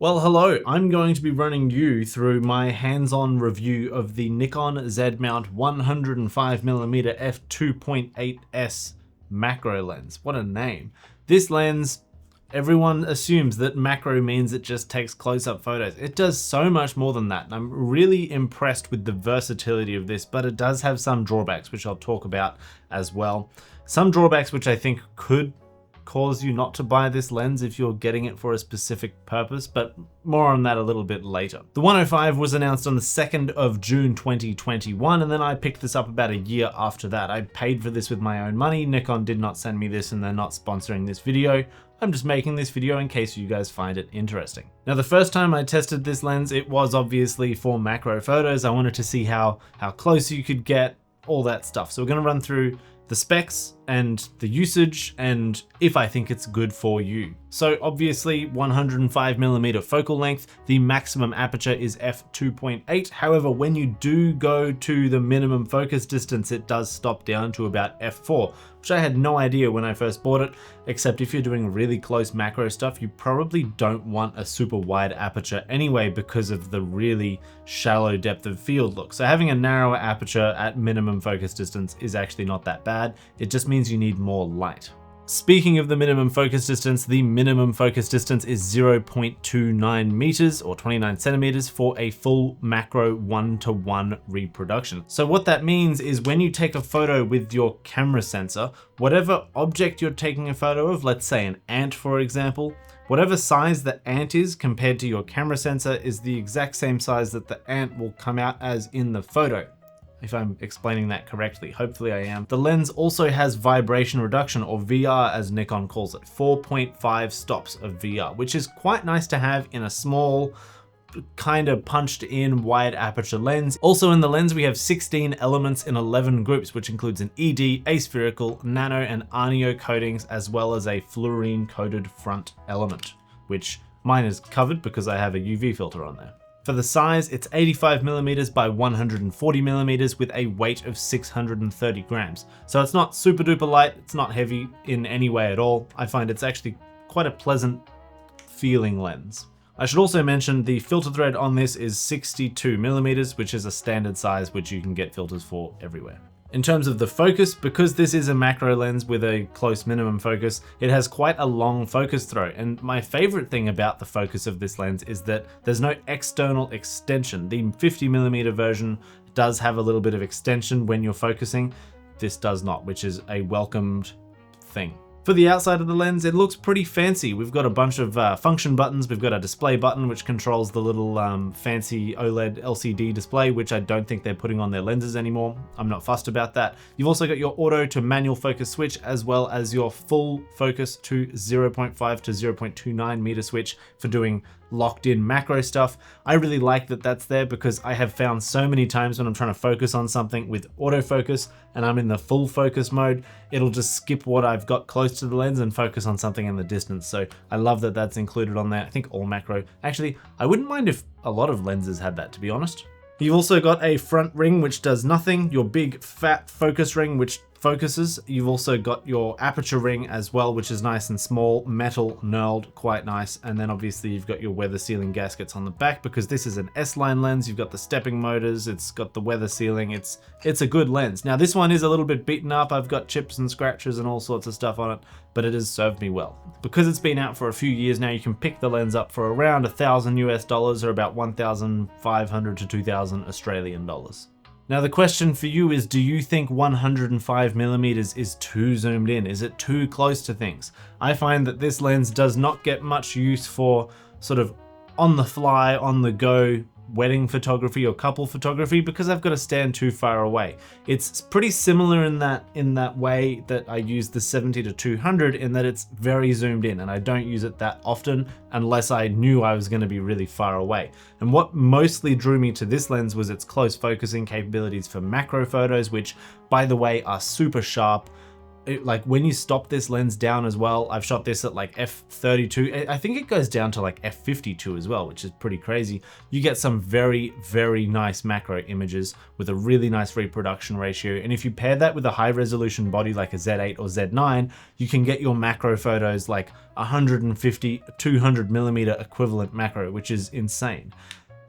Well, hello, I'm going to be running you through my hands-on review of the Nikon Z mount 105mm f2.8s macro lens. What a name. This lens, everyone assumes that macro means it just takes close-up photos. It does so much more than that, and I'm really impressed with the versatility of this, but it does have some drawbacks, which I'll talk about as well. Some drawbacks which I think could cause you not to buy this lens if you're getting it for a specific purpose, but more on that a little bit later. The 105 was announced on the 2nd of June 2021, and then I picked this up about a year after that. I paid for this with my own money. Nikon did not send me this, and they're not sponsoring this video. I'm just making this video in case you guys find it interesting. Now, the first time I tested this lens, it was obviously for macro photos. I wanted to see how close you could get, all that stuff. So we're gonna run through the specs and the usage and if I think it's good for you. So obviously 105mm focal length, the maximum aperture is f2.8. However, when you do go to the minimum focus distance, it does stop down to about f4, which I had no idea when I first bought it, except if you're doing really close macro stuff, you probably don't want a super wide aperture anyway because of the really shallow depth of field look. So having a narrower aperture at minimum focus distance is actually not that bad. It just means you need more light. Speaking of the minimum focus distance, the minimum focus distance is 0.29 meters or 29 centimeters for a full macro 1:1 reproduction. So what that means is when you take a photo with your camera sensor, whatever object you're taking a photo of, let's say an ant for example, whatever size the ant is compared to your camera sensor is the exact same size that the ant will come out as in the photo. If I'm explaining that correctly, hopefully I am. The lens also has vibration reduction, or VR as Nikon calls it, 4.5 stops of VR, which is quite nice to have in a small, kind of punched in wide aperture lens. Also in the lens, we have 16 elements in 11 groups, which includes an ED, aspherical, nano, and Arneo coatings, as well as a fluorine coated front element, which mine is covered because I have a UV filter on there. For the size, it's 85mm by 140mm with a weight of 630 grams. So it's not super duper light, it's not heavy in any way at all. I find it's actually quite a pleasant feeling lens. I should also mention the filter thread on this is 62mm, which is a standard size which you can get filters for everywhere. In terms of the focus, because this is a macro lens with a close minimum focus, it has quite a long focus throw. And my favorite thing about the focus of this lens is that there's no external extension. The 50mm version does have a little bit of extension when you're focusing. This does not, which is a welcomed thing. For the outside of the lens, it looks pretty fancy. We've got a bunch of function buttons. We've got a display button, which controls the little fancy OLED LCD display, which I don't think they're putting on their lenses anymore. I'm not fussed about that. You've also got your auto to manual focus switch, as well as your full focus to 0.5 to 0.29 meter switch for doing locked in macro stuff. I really like that that's there because I have found so many times when I'm trying to focus on something with autofocus and I'm in the full focus mode, it'll just skip what I've got close to the lens and focus on something in the distance. So I love that that's included on there. I think all macro. Actually, I wouldn't mind if a lot of lenses had that, to be honest. You've also got a front ring, which does nothing, your big fat focus ring, which focuses. You've also got your aperture ring as well, which is nice and small, metal, knurled, quite nice. And then obviously you've got your weather sealing gaskets on the back because this is an S-line lens. You've got the stepping motors, it's got the weather sealing, it's a good lens. Now this one is a little bit beaten up. I've got chips and scratches and all sorts of stuff on it, but it has served me well. Because it's been out for a few years now, you can pick the lens up for around $1,000 US or about 1,500 to 2,000 Australian dollars. Now the question for you is, do you think 105mm is too zoomed in? Is it too close to things? I find that this lens does not get much use for sort of on the fly, on the go wedding photography or couple photography because I've got to stand too far away. It's pretty similar in that way that I use the 70 to 200 in that it's very zoomed in and I don't use it that often unless I knew I was going to be really far away. And what mostly drew me to this lens was its close focusing capabilities for macro photos, which by the way are super sharp. like when you stop this lens down as well, I've shot this at like f32. I think it goes down to like f52 as well, which is pretty crazy. You get some very, very nice macro images with a really nice reproduction ratio. And if you pair that with a high resolution body like a Z8 or Z9, you can get your macro photos like 150, 200 millimeter equivalent macro, which is insane.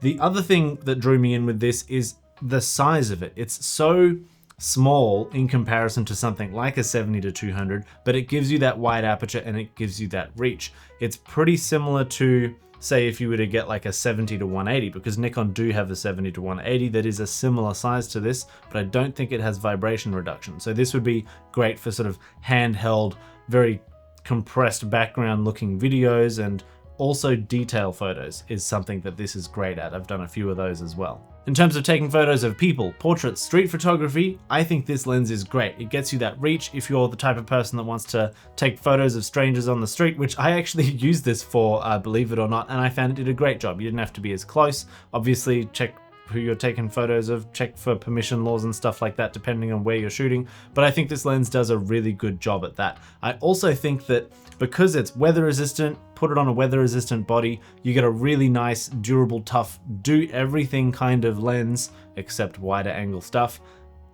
The other thing that drew me in with this is the size of it. It's so small in comparison to something like a 70-200, but it gives you that wide aperture and it gives you that reach. It's pretty similar to, say, if you were to get like a 70-180, because Nikon do have a 70-180 that is a similar size to this, but I don't think it has vibration reduction. So this would be great for sort of handheld, very compressed background looking videos, and also detail photos is something that this is great at. I've done a few of those as well. In terms of taking photos of people, portraits, street photography, I think this lens is great. It gets you that reach if you're the type of person that wants to take photos of strangers on the street, which I actually used this for, believe it or not, and I found it did a great job. You didn't have to be as close. Obviously, check who you're taking photos of, check for permission laws and stuff like that, depending on where you're shooting. But I think this lens does a really good job at that. I also think that because it's weather resistant, put it on a weather resistant body, you get a really nice, durable, tough, do everything kind of lens, except wider angle stuff,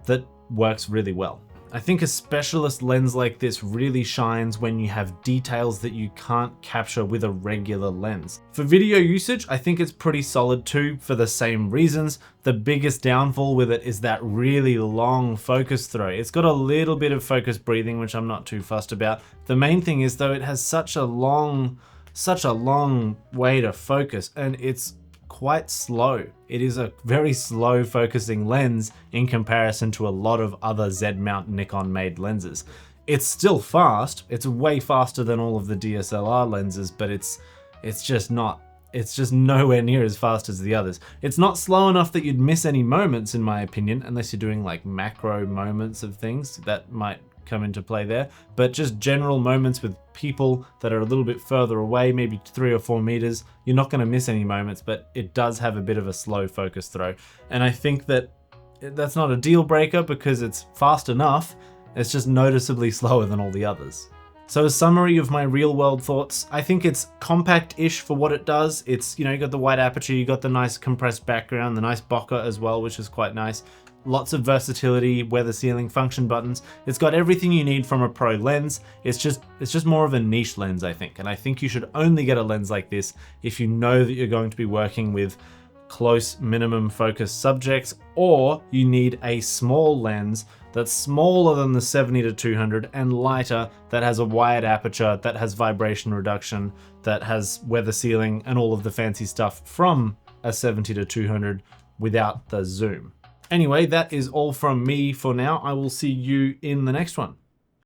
that works really well. I think a specialist lens like this really shines when you have details that you can't capture with a regular lens. For video usage, I think it's pretty solid too, for the same reasons. The biggest downfall with it is that really long focus throw. It's got a little bit of focus breathing, which I'm not too fussed about. The main thing is though, it has such a long way to focus, and it's quite slow. It is a very slow focusing lens in comparison to a lot of other Z mount Nikon made lenses. It's still fast. It's way faster than all of the DSLR lenses, but it's just nowhere near as fast as the others. It's not slow enough that you'd miss any moments, in my opinion, unless you're doing like macro moments of things that might come into play there, but just general moments with people that are a little bit further away, maybe 3 or 4 meters, you're not going to miss any moments, but it does have a bit of a slow focus throw. And I think that that's not a deal breaker because it's fast enough, it's just noticeably slower than all the others. So a summary of my real world thoughts, I think it's compact-ish for what it does. It's, you know, you got the wide aperture, you got the nice compressed background, the nice bokeh as well, which is quite nice. Lots of versatility, weather sealing, function buttons. It's got everything you need from a pro lens. It's just more of a niche lens, I think. And I think you should only get a lens like this if you know that you're going to be working with close minimum focus subjects, or you need a small lens that's smaller than the 70-200 and lighter, that has a wide aperture, that has vibration reduction, that has weather sealing and all of the fancy stuff from a 70-200 without the zoom. Anyway, that is all from me for now. I will see you in the next one.